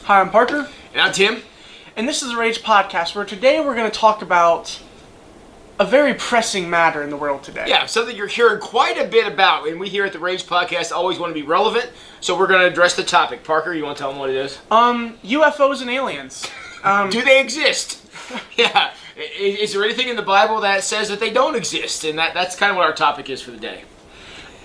Hi, I'm Parker. And I'm Tim. And this is the Rage Podcast, where today we're going to talk about a very pressing matter in the world today. Yeah, something you're hearing quite a bit about, and we here at the Rage Podcast always want to be relevant, so we're going to address the topic. Parker, you want to tell them what it is? UFOs and aliens. Do they exist? Yeah. Is there anything in the Bible that says that they don't exist? And that's kind of what our topic is for the day.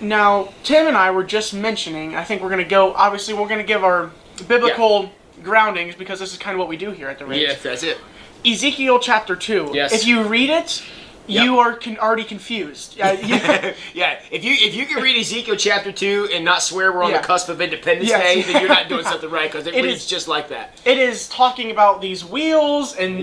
Now, Tim and I were just mentioning, I think we're going to go, obviously we're going to give our biblical groundings, because this is kind of what we do here at the Rage. Yes, that's it. Ezekiel chapter 2. Yes. If you read it, you are already confused. Yeah, if you can read Ezekiel chapter 2 and not swear we're on the cusp of Independence Day, then you're not doing something right, because it reads just like that. It is talking about these wheels, and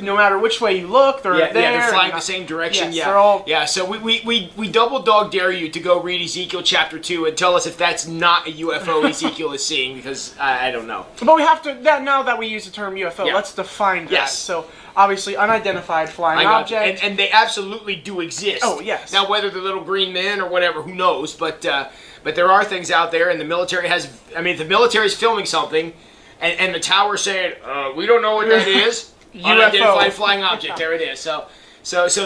no matter which way you look, they're there. Yeah, they're flying the same direction. Yes, they're all... Yeah, so we double dog dare you to go read Ezekiel chapter 2 and tell us if that's not a UFO Ezekiel is seeing, because I don't know. But we have to, now that we use the term UFO, let's define that. Yes. So, obviously, unidentified flying object. And they absolutely do exist. Oh, yes. Now, whether they're little green men or whatever, who knows? But there are things out there, and the military has... I mean, if the military is filming something, and the tower saying, we don't know what that is, unidentified flying object, there it is. So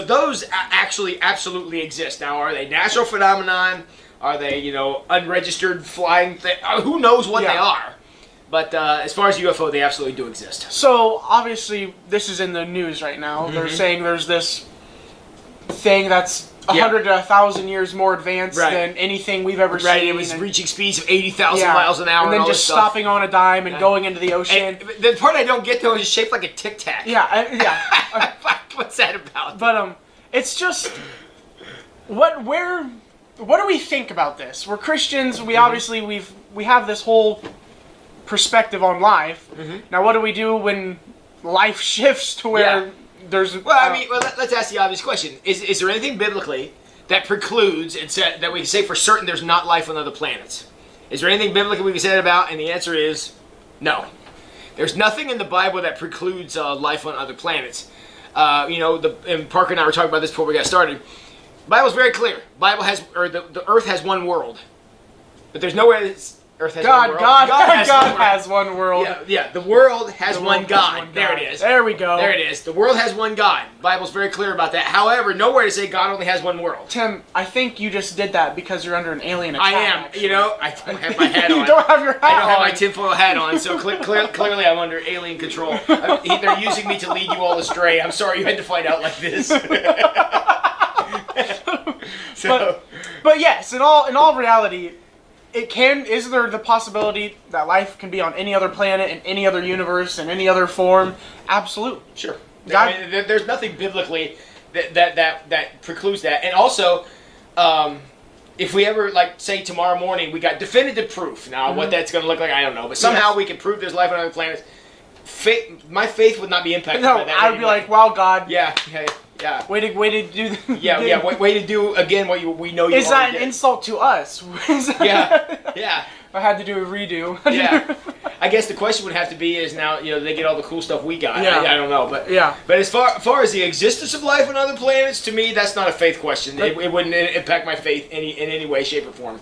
those actually absolutely exist. Now, are they natural phenomenon? Are they, unregistered flying thing? Who knows what they are? But as far as UFO, they absolutely do exist. So, obviously, this is in the news right now. They're saying there's this thing that's 100 to 1,000 years more advanced than anything we've ever seen. Right, it was reaching speeds of 80,000 miles an hour. And then just stopping on a dime and going into the ocean. And the part I don't get, though, is it's shaped like a Tic Tac. Yeah. What's that about? But, it's just... What do we think about this? We're Christians. We obviously, we have this whole perspective on life. Now, what do we do when life shifts to where there's... Well, let's ask the obvious question. Is there anything biblically that precludes and said that we can say for certain there's not life on other planets? Is there anything biblically we can say that about? And the answer is no. There's nothing in the Bible that precludes life on other planets. And Parker and I were talking about this before we got started. The Bible's very clear. The Earth has one world. But there's nowhere that's... Earth has one world. God has one world. Yeah, the world has one God. There it is. There we go. There it is. The world has one God. The Bible's very clear about that. However, nowhere to say God only has one world. Tim, I think you just did that because you're under an alien attack. I am. Actually. I don't have my hat on. You don't have your hat on. I don't have my tinfoil hat on, so clearly I'm under alien control. They're using me to lead you all astray. I'm sorry you had to find out like this. But yes, in all reality, is there the possibility that life can be on any other planet, in any other universe, in any other form? Absolutely. Sure. There's nothing biblically that precludes that. And also, if we ever, say tomorrow morning, we got definitive proof. Now, what that's going to look like, I don't know. But somehow we can prove there's life on other planets. My faith would not be impacted by that. I would be like, wow, God. Yeah. Way to do. Way to do again what we know you. Is that an insult to us? Yeah. I had to do a redo. Yeah. I guess the question would have to be is now they get all the cool stuff we got. Yeah. I don't know, but But as far as the existence of life on other planets, to me that's not a faith question. It wouldn't impact my faith in any way, shape, or form.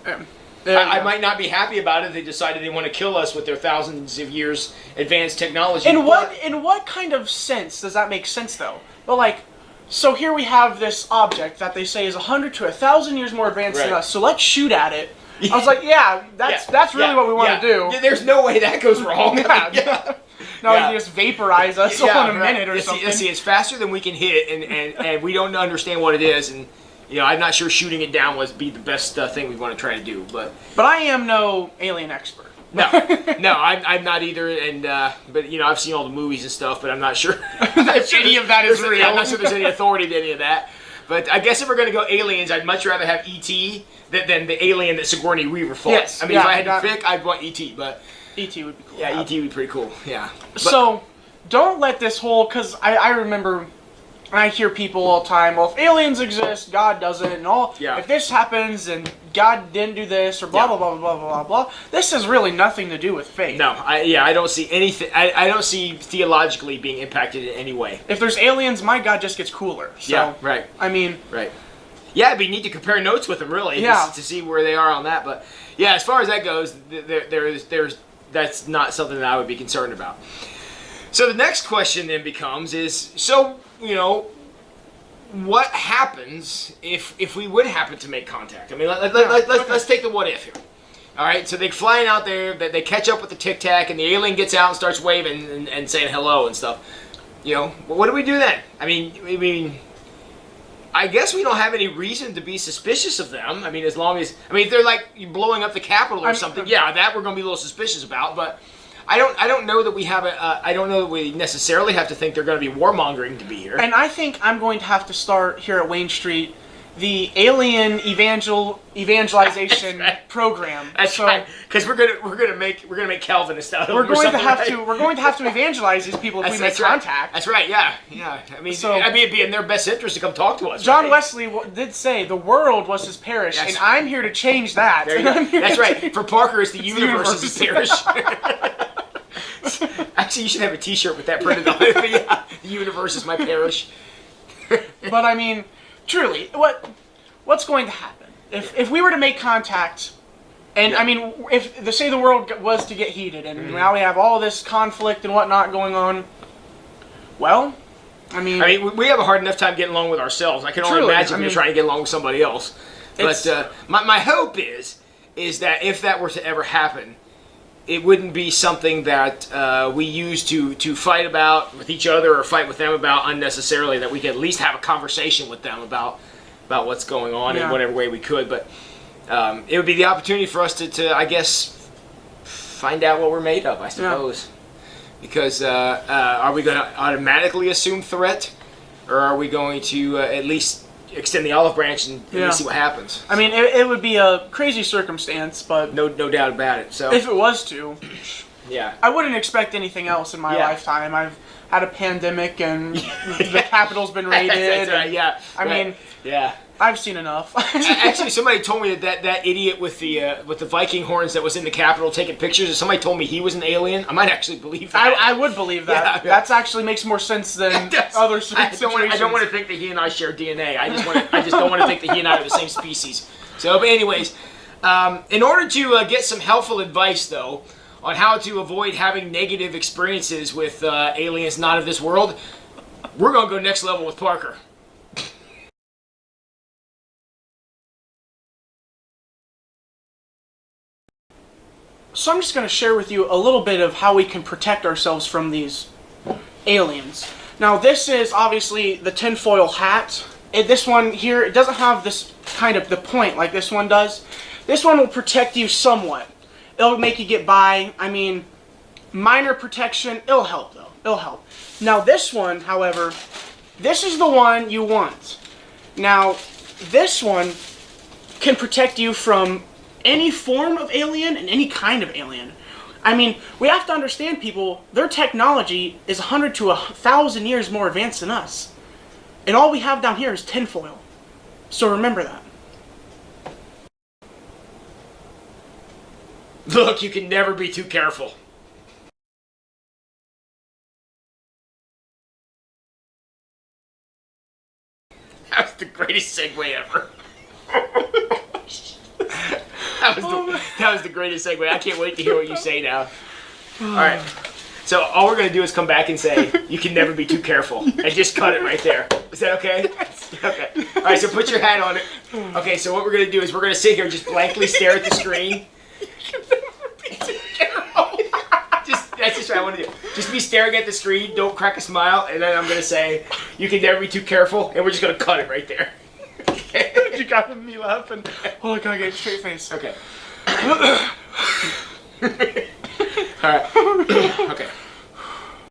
I might not be happy about it if they decided they want to kill us with their thousands of years advanced technology. In what kind of sense does that make sense though? But so here we have this object that they say is 100 to 1,000 years more advanced than us. So let's shoot at it. I was like, that's really what we want to do. There's no way that goes wrong. You just vaporize us in a minute or something. See, it's faster than we can hit it, and we don't understand what it is, and I'm not sure shooting it down would be the best thing we want to try to do. But I am no alien expert. No, I'm not either, and but I've seen all the movies and stuff, but I'm not sure if any of that is real. I'm not sure there's any authority to any of that. But I guess if we're going to go aliens, I'd much rather have E.T. than the alien that Sigourney Weaver fought. Yes, if I had to pick, I'd want E.T. But E.T. would be cool. Yeah, E.T. would be pretty cool. Yeah. So don't let this whole, because I remember. I hear people all the time, well, if aliens exist, God doesn't, and all. Yeah. If this happens, and God didn't do this, or blah, blah, blah, blah, blah, blah, blah. This has really nothing to do with faith. No, I don't see anything, I don't see theologically being impacted in any way. If there's aliens, my God just gets cooler. So, right. I mean. Right. Yeah, it'd be neat to compare notes with them, really, to see where they are on that. But, yeah, as far as that goes, there's that's not something that I would be concerned about. So the next question then becomes so, what happens if we would happen to make contact? I mean, let's take the what if here. All right, so they're flying out there, they catch up with the Tic Tac, and the alien gets out and starts waving and saying hello and stuff. What do we do then? I mean, I guess we don't have any reason to be suspicious of them. I mean, as long as if they're like blowing up the Capitol or something, that we're going to be a little suspicious about. But I don't know that we have I don't know that we necessarily have to think they're going to be warmongering to be here. And I think I'm going to have to start here at Wayne Street the alien evangelization program. That's right, because we're gonna make Calvinist out of them. We're going to have to evangelize these people if we make contact. That's right. Yeah. I mean, it'd be in their best interest to come talk to us. John Wesley did say the world was his parish, and I'm here to change that. That's right. For Parker, it's the universe is his parish. Actually, you should have a T-shirt with that printed on it. Yeah, the universe is my parish. But I mean, truly, what's going to happen if we were to make contact? And I mean, if the world was to get heated, and now we have all this conflict and whatnot going on. Well, I mean, we have a hard enough time getting along with ourselves. I can only imagine if you're trying to get along with somebody else. But my hope is that if that were to ever happen, it wouldn't be something that we use to fight about with each other or fight with them about unnecessarily. That we could at least have a conversation with them about what's going on in whatever way we could. But it would be the opportunity for us to I guess, find out what we're made of, I suppose. Yeah. Because are we going to automatically assume threat, or are we going to at least extend the olive branch and see what happens? I mean, it would be a crazy circumstance, but no doubt about it. So if it was to, I wouldn't expect anything else in my lifetime. I've had a pandemic, and the Capitol's been raided. That's right. Yeah. I mean, I've seen enough. Actually, somebody told me that idiot with the Viking horns that was in the Capitol taking pictures. Somebody told me he was an alien. I might actually believe that. I would believe that. That actually makes more sense than other situations. I don't want to think that he and I share DNA. I just don't want to think that he and I are the same species. So, but anyways, in order to get some helpful advice though on how to avoid having negative experiences with aliens not of this world, we're gonna go next level with Parker. So I'm just going to share with you a little bit of how we can protect ourselves from these aliens. Now this is obviously the tinfoil hat. This one here, it doesn't have this kind of the point like this one does. This one will protect you somewhat. It'll make you get by. I mean, minor protection. It'll help though. It'll help. Now this one, however, this is the one you want. Now this one can protect you from any form of alien and any kind of alien. I mean, we have to understand, people, their technology is 100 to 1,000 years more advanced than us. And all we have down here is tinfoil. So remember that. Look, you can never be too careful. That was the greatest segue ever. That was the greatest segue. I can't wait to hear what you say now. All right. So all we're going to do is come back and say, you can never be too careful. And just cut it right there. Is that okay? Okay. All right, so put your hat on it. Okay, so what we're going to do is we're going to sit here and just blankly stare at the screen. You can never be too careful. That's just what I want to do. Just be staring at the screen. Don't crack a smile. And then I'm going to say, you can never be too careful. And we're just going to cut it right there. You got me laughing. Oh, I gotta get a straight face. Okay. All right. Okay.